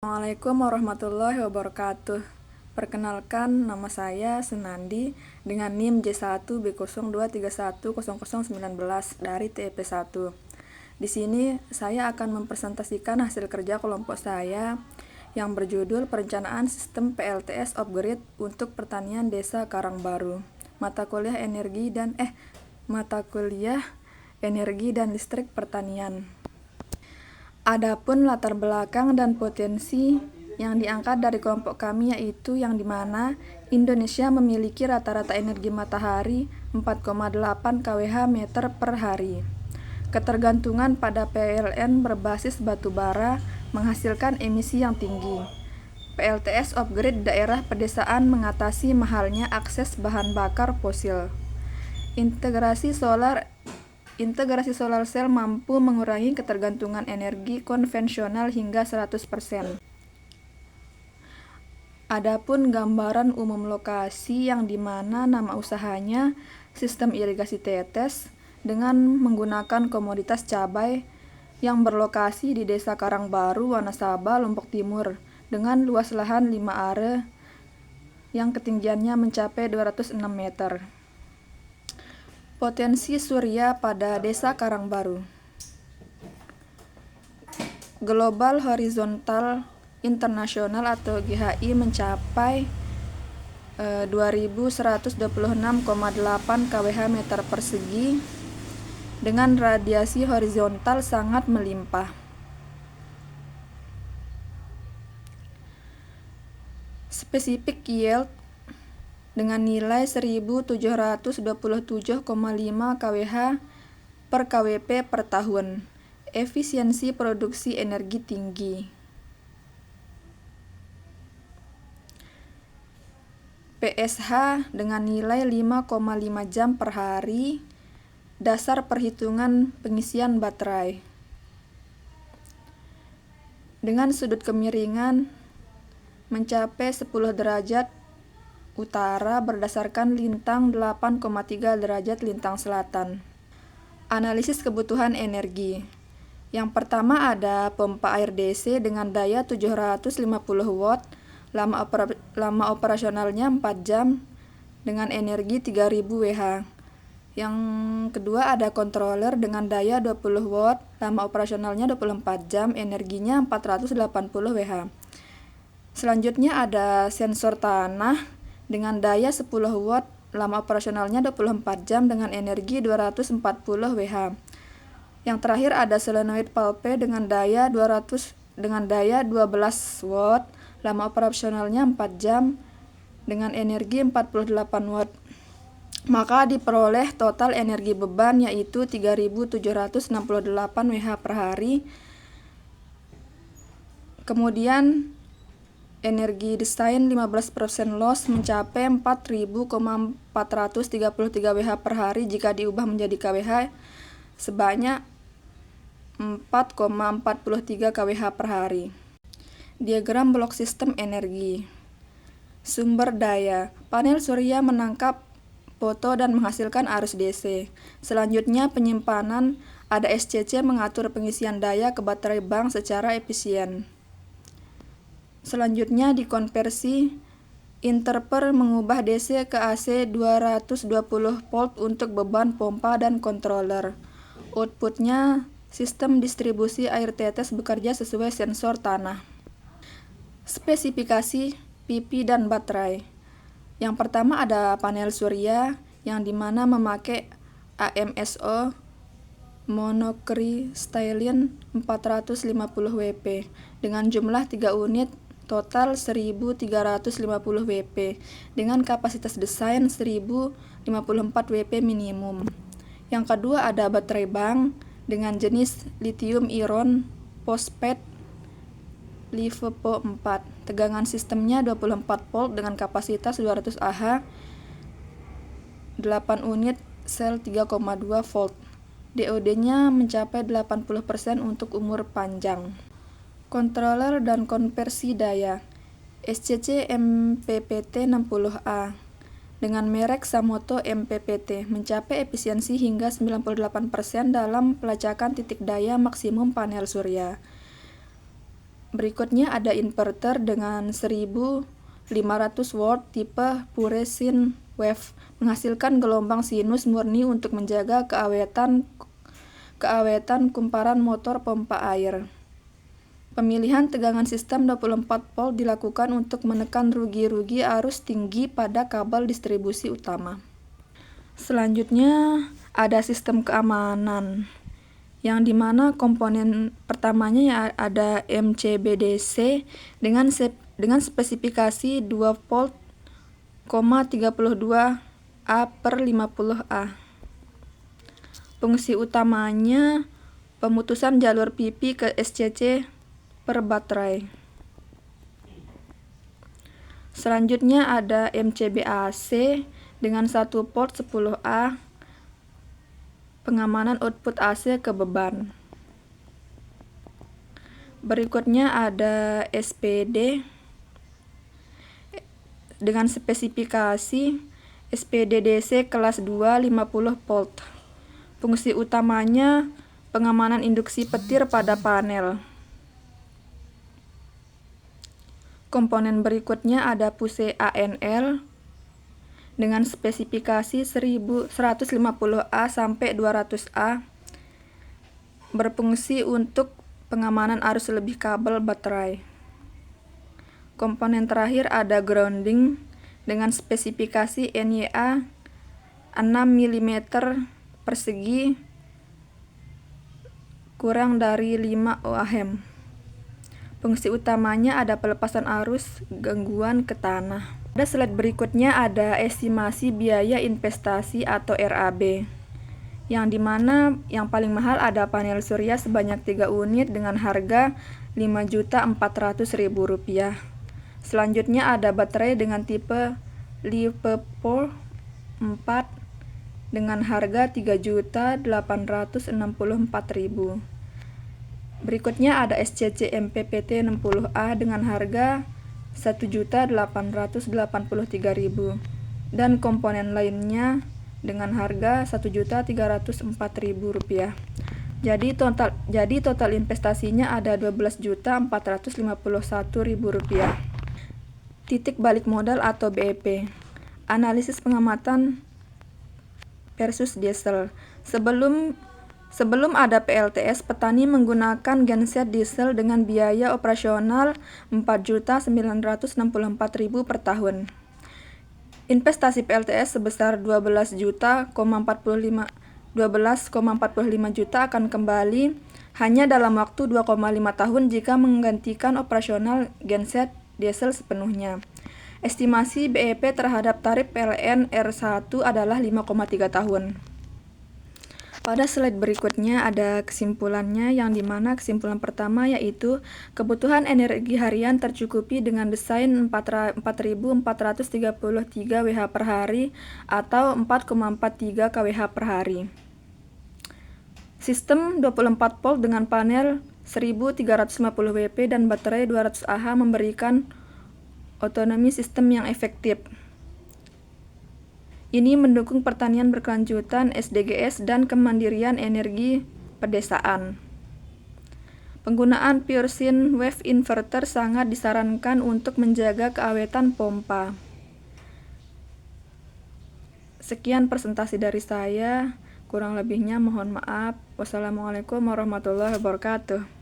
Assalamualaikum warahmatullahi wabarakatuh. Perkenalkan, nama saya Sunandi dengan NIM J1B02310019 dari TEP1. Di sini saya akan mempresentasikan hasil kerja kelompok saya yang berjudul Perencanaan Sistem PLTS Off-Grid untuk Pertanian Desa Karangbaru. Mata kuliah Energi dan Listrik Pertanian. Adapun latar belakang dan potensi yang diangkat dari kelompok kami yaitu yang dimana Indonesia memiliki rata-rata energi matahari 4,8 kWh meter per hari. Ketergantungan pada PLN berbasis batu bara menghasilkan emisi yang tinggi. PLTS off-grid daerah pedesaan mengatasi mahalnya akses bahan bakar fosil. Integrasi solar cell mampu mengurangi ketergantungan energi konvensional hingga 100%. Adapun gambaran umum lokasi yang dimana nama usahanya sistem irigasi tetes dengan menggunakan komoditas cabai yang berlokasi di Desa Karangbaru, Wanasaba, Lombok Timur dengan luas lahan 5 are yang ketinggiannya mencapai 206 meter. Potensi surya pada Desa Karangbaru. Global Horizontal Internasional atau GHI mencapai 2126,8 kWh meter persegi dengan radiasi horizontal sangat melimpah. Specific yield dengan nilai 1727,5 kWh per KWP per tahun. Efisiensi produksi energi tinggi. PSH dengan nilai 5,5 jam per hari. Dasar perhitungan pengisian baterai. Dengan sudut kemiringan mencapai 10 derajat utara berdasarkan lintang 8,3 derajat lintang selatan. Analisis kebutuhan energi. Yang pertama ada pompa air DC dengan daya 750 watt, lama operasionalnya 4 jam dengan energi 3000 Wh. Yang kedua ada controller dengan daya 20 watt, lama operasionalnya 24 jam, energinya 480 Wh. Selanjutnya ada sensor tanah dengan daya 10 watt, lama operasionalnya 24 jam dengan energi 240 Wh. Yang terakhir ada solenoid palpe dengan daya 12 watt, lama operasionalnya 4 jam dengan energi 48 watt. Maka diperoleh total energi beban yaitu 3768 Wh per hari. Kemudian energi desain 15% loss mencapai 4.433 Wh per hari jika diubah menjadi kWh sebanyak 4,43 kWh per hari. Diagram blok sistem energi. Sumber daya. Panel surya menangkap foto dan menghasilkan arus DC. Selanjutnya penyimpanan, ada SCC mengatur pengisian daya ke baterai bank secara efisien. Selanjutnya dikonversi, interper mengubah DC ke AC 220 volt untuk beban pompa dan controller. Outputnya sistem distribusi air tetes bekerja sesuai sensor tanah. Spesifikasi PP dan baterai. Yang pertama ada panel surya yang dimana memakai AMSO monocrystalline 450 WP dengan jumlah 3 unit total 1350 WP dengan kapasitas desain 1054 WP minimum. Yang kedua ada baterai bank dengan jenis lithium ion phosphate LiFePO 4. Tegangan sistemnya 24 volt dengan kapasitas 200 Ah, 8 unit sel 3,2 volt. DOD-nya mencapai 80% untuk umur panjang. Controller dan konversi daya. SCC MPPT 60A dengan merek Samoto MPPT mencapai efisiensi hingga 98% dalam pelacakan titik daya maksimum panel surya. Berikutnya ada inverter dengan 1500 watt tipe Pure-Sine Wave, menghasilkan gelombang sinus murni untuk menjaga keawetan kumparan motor pompa air. Pemilihan tegangan sistem 24 volt dilakukan untuk menekan rugi-rugi arus tinggi pada kabel distribusi utama. Selanjutnya ada sistem keamanan, yang dimana komponen pertamanya ya ada MCBDC dengan spesifikasi 2 volt, 32 A per 50 A. Fungsi utamanya pemutusan jalur pipi ke SCC per baterai. Selanjutnya ada MCBAC dengan 1 port 10 A, pengamanan output AC ke beban. Berikutnya ada SPD dengan spesifikasi SPD-DC kelas 2 50 volt. Fungsi utamanya pengamanan induksi petir pada panel. Komponen berikutnya ada PUSE ANL dengan spesifikasi 150A sampai 200A, berfungsi untuk pengamanan arus lebih kabel baterai. Komponen terakhir ada grounding dengan spesifikasi NYA 6 mm persegi kurang dari 5 ohm. Fungsi utamanya ada pelepasan arus gangguan ke tanah. Pada slide berikutnya ada estimasi biaya investasi atau RAB, yang dimana yang paling mahal ada panel surya sebanyak 3 unit dengan harga Rp5.400.000. Selanjutnya ada baterai dengan tipe LiFePO 4 dengan harga Rp3.864.000. Berikutnya ada SCC MPPT 60A dengan harga Rp1.883.000 dan komponen lainnya dengan harga Rp1.304.000. Jadi total investasinya ada Rp12.451.000. Titik balik modal atau BEP. Analisis pengamatan versus diesel. Sebelum ada PLTS, petani menggunakan genset diesel dengan biaya operasional Rp4.964.000 per tahun. Investasi PLTS sebesar Rp12.45 juta akan kembali hanya dalam waktu 2,5 tahun jika menggantikan operasional genset diesel sepenuhnya. Estimasi BEP terhadap tarif PLN R1 adalah 5,3 tahun. Pada slide berikutnya ada kesimpulannya, yang dimana kesimpulan pertama yaitu kebutuhan energi harian tercukupi dengan desain 4.433 Wh per hari atau 4,43 kWh per hari. Sistem 24 volt dengan panel 1350 WP dan baterai 200 Ah memberikan otonomi sistem yang efektif. Ini mendukung pertanian berkelanjutan, SDGs, dan kemandirian energi pedesaan. Penggunaan Pure-Sine Wave Inverter sangat disarankan untuk menjaga keawetan pompa. Sekian presentasi dari saya, kurang lebihnya mohon maaf. Wassalamualaikum warahmatullahi wabarakatuh.